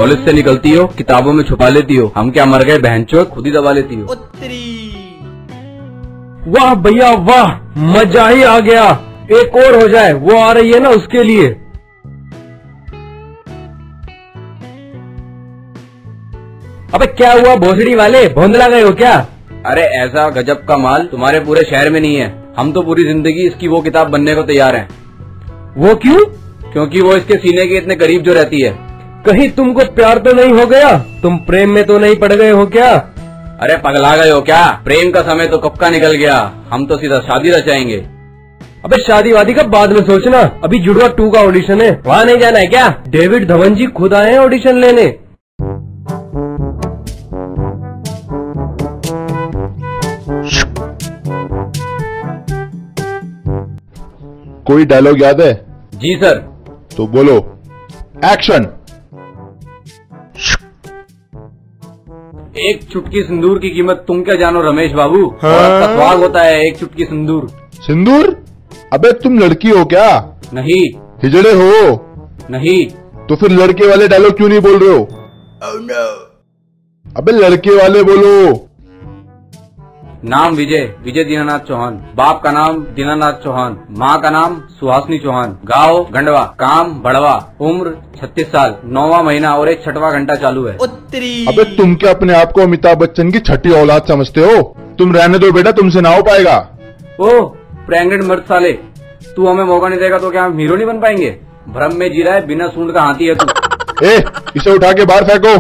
College से निकलती हो, किताबों में छुपा लेती हो, हम क्या मर गए बहनचोद, खुद ही दबा लेती हो। वाह भैया वाह, मजा ही आ गया। एक और हो जाए, वो आ रही है ना उसके लिए। अबे क्या हुआ भोसड़ी वाले, भोंदला गए हो क्या? अरे ऐसा गजब का माल तुम्हारे पूरे शहर में नहीं है। हम तो पूरी जिंदगी इसकी वो किताब बनने को तैयार हैं। वो क्यों? क्योंकि वो इसके सीने के इतने करीब जो रहती है। कहीं तुमको प्यार तो नहीं हो गया? तुम प्रेम में तो नहीं पड़ गए हो क्या? अरे पगला गए हो क्या? प्रेम का समय तो कब का निकल गया। हम तो सीधा शादी रचाएंगे। अबे शादी वादी का बाद में सोचना, अभी जुड़वा 2 का ऑडिशन है, वहाँ नहीं जाना है क्या? डेविड धवन जी खुद आए हैं ऑडिशन लेने। कोई डायलॉग याद है? जी सर। तो बोलो, एक्शन। एक चुटकी सिंदूर की कीमत तुम क्या जानो रमेश बाबू। हाँ? और आपका स्वाग होता है एक चुटकी सिंदूर। सिंदूर? अबे तुम लड़की हो क्या? नहीं। हिजड़े हो? नहीं। तो फिर लड़के वाले डायलॉग क्यों नहीं बोल रहे हो? Oh, no. अबे लड़के वाले बोलो। नाम विजय, विजय दीनानाथ चौहान। बाप का नाम दीनानाथ चौहान। माँ का नाम सुहासनी चौहान। गाँव गंडवा। काम बड़वा। उम्र 36 साल, 9वां महीना और एक 6वां घंटा चालू है। अबे तुम क्या अपने आप को अमिताभ बच्चन की छठी औलाद समझते हो? तुम रहने दो बेटा, तुमसे ना हो पाएगा। ओह प्रेग्नेंट मर्द साले, तू हमें मौका नहीं देगा तो क्या हम हीरो नहीं बन पाएंगे? भ्रम में जी रहा है, बिना सूंड का हाथी है तू। इसे उठा के बाहर फेंको।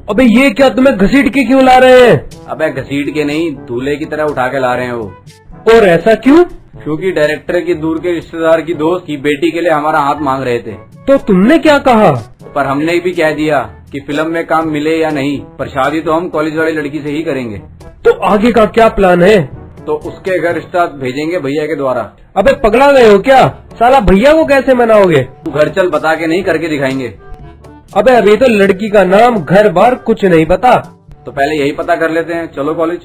अबे ये क्या, तुम्हें घसीट के क्यों ला रहे हैं? अबे घसीट के नहीं, दूल्हे की तरह उठा के ला रहे हैं वो। और ऐसा क्यों? क्योंकि डायरेक्टर की दूर के रिश्तेदार की दोस्त की बेटी के लिए हमारा हाथ मांग रहे थे। तो तुमने क्या कहा? पर हमने भी कह दिया कि फिल्म में काम मिले या नहीं, पर शादी तो हम कॉलेज वाली लड़की से ही करेंगे। तो आगे का क्या प्लान है? तो उसके घर रिश्ता भेजेंगे भैया के द्वारा। अबे पगला गए हो क्या? साला भैया को कैसे मनाओगे? तू घर चल, बता के नहीं करके दिखाएंगे। अबे अभी तो लड़की का नाम घर बार कुछ नहीं पता। तो पहले यही पता कर लेते हैं, चलो कॉलेज।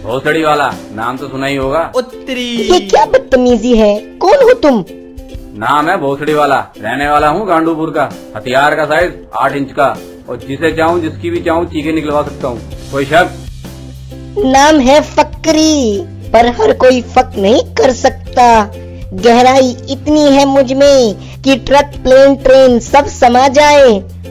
भोसड़ी वाला नाम तो सुना ही होगा। ये क्या बदतमीजी है, कौन हो तुम? नाम है भोसड़ी वाला, रहने वाला हूँ गांडूपुर का। हथियार का साइज 8 इंच का, और जिसे चाहूँ जिसकी भी चाहूँ चीखे निकलवा सकता हूँ। कोई शक? नाम है फकरी, पर हर कोई फक नहीं कर सकता। गहराई इतनी है मुझ में कि ट्रक प्लेन ट्रेन सब समा जाए,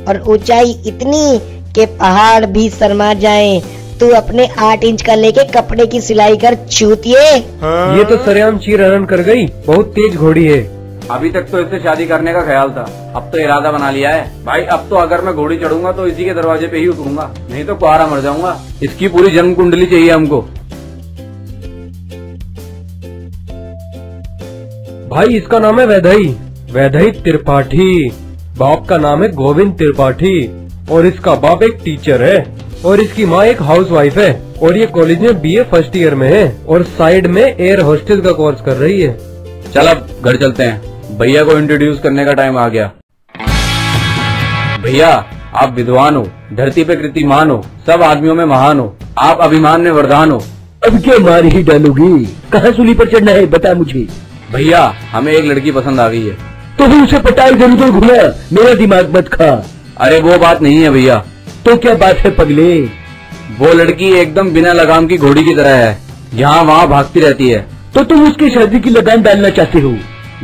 और ऊंचाई इतनी कि पहाड़ भी शर्मा जाए। तू अपने 8 इंच का लेके कपड़े की सिलाई कर चूतिए। ये तो सरेआम चीर हरण कर गई, बहुत तेज घोड़ी है। अभी तक तो इससे शादी करने का ख्याल था, अब तो इरादा बना लिया है। भाई अब तो अगर मैं घोड़ी चढ़ूंगा तो इसी के दरवाजे पे ही उतरूंगा, नहीं तो कुआरा मर जाऊंगा। इसकी पूरी जन्म कुंडली चाहिए हमको। भाई इसका नाम है वैदई, वैदई त्रिपाठी। बाप का नाम है गोविंद त्रिपाठी, और इसका बाप एक टीचर है, और इसकी माँ एक हाउसवाइफ है, और ये कॉलेज में BA फर्स्ट ईयर में है, और साइड में एयर होस्टेस का कोर्स कर रही है। चल अब घर चलते हैं, भैया को इंट्रोड्यूस करने का टाइम आ गया। भैया आप विद्वान हो, धरती पे कीर्तिमान हो, सब आदमियों में महान हो, आप अभिमान में वरदान हो। अब क्या मार ही डालोगी? कहाँ सूली पर चढ़ना है बता मुझे। भैया हमें एक लड़की पसंद आ गई है। तो भी उसे पटाई इधर उधर घुमा, मेरा दिमाग मत खा। अरे वो बात नहीं है भैया। तो क्या बात है पगले? वो लड़की एकदम बिना लगाम की घोड़ी की तरह है, यहाँ वहाँ भागती रहती है। तो तुम उसकी शादी की लगाम डालना चाहते हो?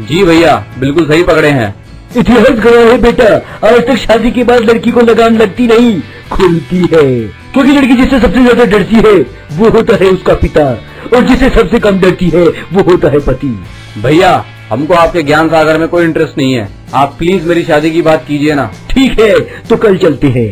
जी भैया बिल्कुल सही पकड़े हैं। इतिहास गवाह है बेटा, आज तक शादी के बाद लड़की को लगाम लगती नहीं, खुलती है। क्योंकि लड़की जिससे सबसे ज्यादा डरती है वो होता है उसका पिता, और जिससे सबसे कम डरती है वो होता है पति। भैया हमको आपके ज्ञान सागर में कोई इंटरेस्ट नहीं है, आप प्लीज मेरी शादी की बात कीजिए ना। ठीक है तो कल चलते हैं।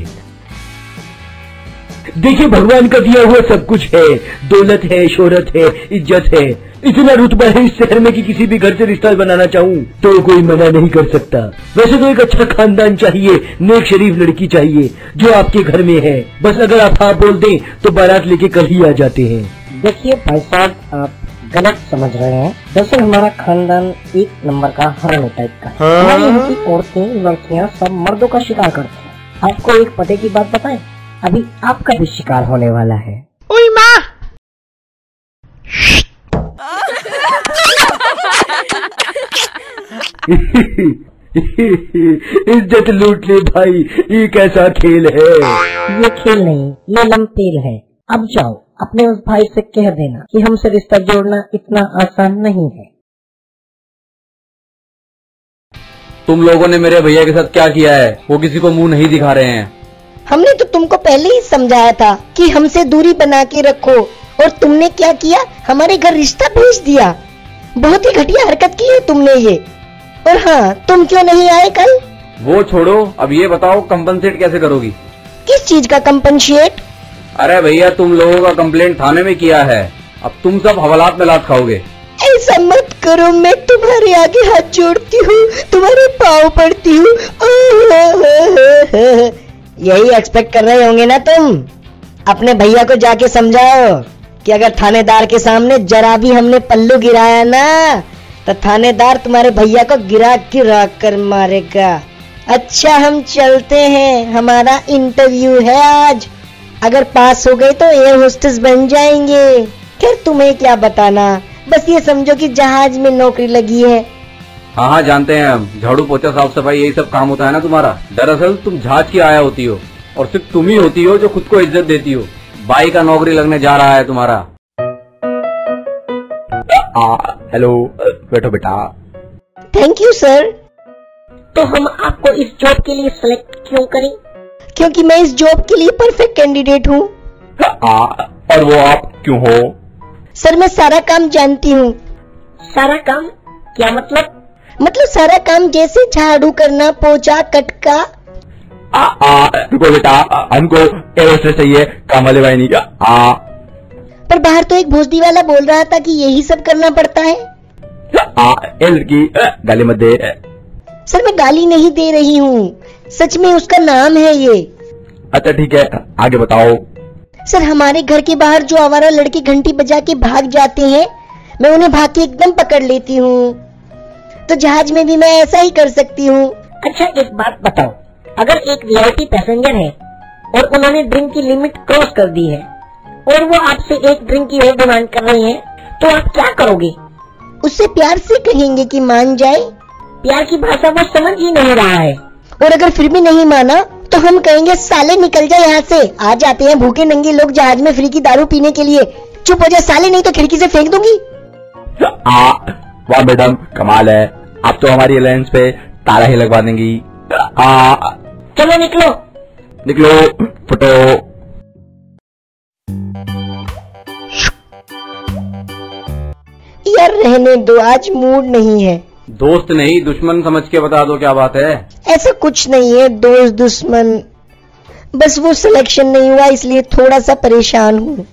देखिए भगवान का दिया हुआ सब कुछ है, दौलत है, शोहरत है, इज्जत है, इतना रुतबा है इस शहर में कि किसी भी घर से रिश्ता बनाना चाहूँ तो कोई मना नहीं कर सकता। वैसे तो एक अच्छा खानदान चाहिए, नेक शरीफ लड़की चाहिए जो आपके घर में है। बस अगर आप हाँ बोल दें तो बारात लेके कल ही आ जाते हैं। देखिए भाई साहब, आप गलत समझ रहे हैं। दरअसल हमारा खानदान 1 नंबर का हरामी टाइप का। हमारे यहाँ की औरतें लड़कियाँ सब मर्दों का शिकार करती हैं। आपको एक पते की बात बताएं, अभी आपका भी शिकार होने वाला है। ओए माँ! इज्जत लूट ले भाई, ये कैसा खेल है? ये खेल नहीं, ये लंपेल है। अब जाओ अपने उस भाई से कह देना कि हमसे रिश्ता जोड़ना इतना आसान नहीं है। तुम लोगों ने मेरे भैया के साथ क्या किया है वो किसी को मुंह नहीं दिखा रहे हैं। हमने तो तुमको पहले ही समझाया था कि हमसे दूरी बना के रखो, और तुमने क्या किया, हमारे घर रिश्ता भेज दिया। बहुत ही घटिया हरकत की है तुमने ये। और हाँ, तुम क्यों नहीं आए कल? वो छोड़ो, अब ये बताओ कंपनसेट कैसे करोगी? किस चीज का कंपनसेट? अरे भैया, तुम लोगों का कंप्लेंट थाने में किया है, अब तुम सब हवालात में लात खाओगे। ऐसा मत करो, मैं तुम्हारे आगे हाथ जोड़ती हूँ, तुम्हारे पाँव पड़ती हूँ। यही एक्सपेक्ट कर रहे होंगे ना तुम? अपने भैया को जाके समझाओ कि अगर थानेदार के सामने जरा भी हमने पल्लू गिराया ना, तो थानेदार तुम्हारे भैया को गिरा गिरा कर मारेगा। अच्छा, हम चलते हैं, हमारा इंटरव्यू है आज। अगर पास हो गए तो एयर होस्टेस बन जाएंगे। खैर, तुम्हें क्या बताना, बस ये समझो कि जहाज में नौकरी लगी है। हाँ हाँ, जानते हैं हम, झाड़ू पोछा साफ सफाई यही सब काम होता है ना तुम्हारा। दरअसल तुम जहाज की आया होती हो, और सिर्फ तुम ही होती हो जो खुद को इज्जत देती हो। भाई का नौकरी लगने जा रहा है तुम्हारा। हेलो, बैठो बेटा। Thank you sir. तो हम आपको इस जॉब के लिए सिलेक्ट क्यों करें? क्योंकि मैं इस जॉब के लिए परफेक्ट कैंडिडेट हूँ। और वो आप क्यों हो? सर, मैं सारा काम जानती हूँ। सारा काम क्या मतलब? मतलब सारा काम, जैसे झाड़ू करना, पोछा, कटका। रुको बेटा, हमको एयर होस्टेस चाहिए, काम वाले भाई नहीं का। पर बाहर तो एक भोसडी वाला बोल रहा था कि यही सब करना पड़ता है। लड़की, गाली मत दे। सर, मैं गाली नहीं दे रही हूँ, सच में उसका नाम है ये। अच्छा ठीक है, आगे बताओ। सर, हमारे घर के बाहर जो आवारा लड़के घंटी बजा के भाग जाते हैं, मैं उन्हें भाग के एकदम पकड़ लेती हूँ। तो जहाज में भी मैं ऐसा ही कर सकती हूँ। अच्छा, एक बात बताओ, अगर एक वीआईपी पैसेंजर है और उन्होंने ड्रिंक की लिमिट क्रॉस कर दी है और वो आपसे एक ड्रिंक की और डिमांड कर रहे हैं, तो आप क्या करोगे? उससे प्यार से कहेंगे कि मान जाए। प्यार की भाषा वो समझ ही नहीं रहा है। और अगर फिर भी नहीं माना तो हम कहेंगे, साले निकल जाए यहाँ से, आ जाते हैं भूखे नंगे लोग जहाज में फ्री की दारू पीने के लिए। चुप हो जाए साले, नहीं तो खिड़की से फेंक दूंगी। वाह मैडम, कमाल है, आप तो हमारी अलायंस पे ताला ही लगवा देंगी। चलो निकलो। निकलो, फुटो। यार रहने दो, आज मूड नहीं है। दोस्त नहीं, दुश्मन समझ के बता दो क्या बात है। ऐसा कुछ नहीं है दोस्त दुश्मन, बस वो सिलेक्शन नहीं हुआ इसलिए थोड़ा सा परेशान हूँ।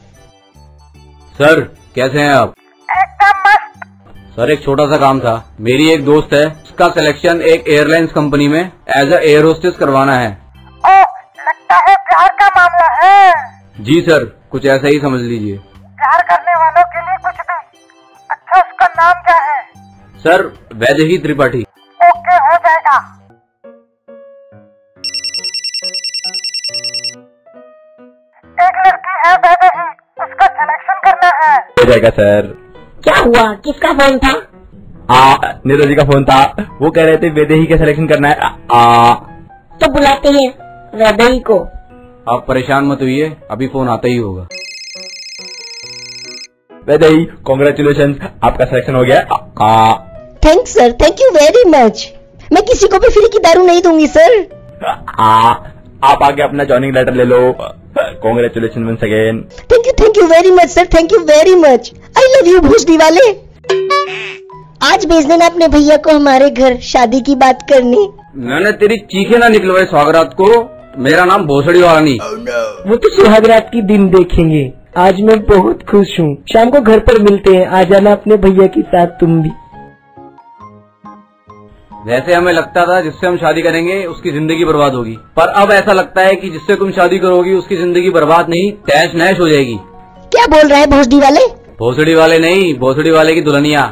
सर, कैसे हैं आप? एकदम मस्त। सर, एक छोटा सा काम था। मेरी एक दोस्त है, उसका सिलेक्शन एक एयरलाइंस कंपनी में एज अ एयर होस्टेस करवाना है। ओह, लगता है प्यार का मामला है। जी सर, कुछ ऐसा ही समझ लीजिए। प्यार करने वालों के लिए कुछ भी। अच्छा, उसका नाम क्या है? सर, वैदेही त्रिपाठी। ओके, हो जाएगा। एक लड़की है वैदेही, उसका सिलेक्शन करना है। हो जाएगा सर। क्या हुआ, किसका फोन था? नीरज जी का फोन था, वो कह रहे थे वैदेही का सिलेक्शन करना है। तो बुलाते हैं वैदेही को। आप परेशान मत होइए, अभी फोन आता ही होगा। वैदेही, कॉन्ग्रेचुलेशन, आपका सिलेक्शन हो गया। Thanks sir, thank you very much. मैं किसी को भी फ्री की दारू नहीं दूंगी सर। आप आके अपना ज्वाइनिंग लेटर ले लो। Congratulation once again. Thank you very much sir, thank you very much. I love you भोसडी वाले। आज भेज देना अपने भैया को हमारे घर शादी की बात करनी। मैंने तेरी चीखे ना निकलवाए स्वागरात को। मेरा नाम भोसड़ी वाला नहीं। वो तो सुहागरात की दिन देखेंगे। आज मैं बहुत खुश हूँ, शाम को घर पर मिलते हैं, आ जाना अपने भैया के साथ तुम भी। वैसे हमें लगता था जिससे हम शादी करेंगे उसकी जिंदगी बर्बाद होगी, पर अब ऐसा लगता है कि जिससे तुम शादी करोगी उसकी जिंदगी बर्बाद नहीं, तहस नहस हो जाएगी। क्या बोल रहा है भोसडी वाले? भोसड़ी वाले नहीं, भोसड़ी वाले की दुल्हनिया।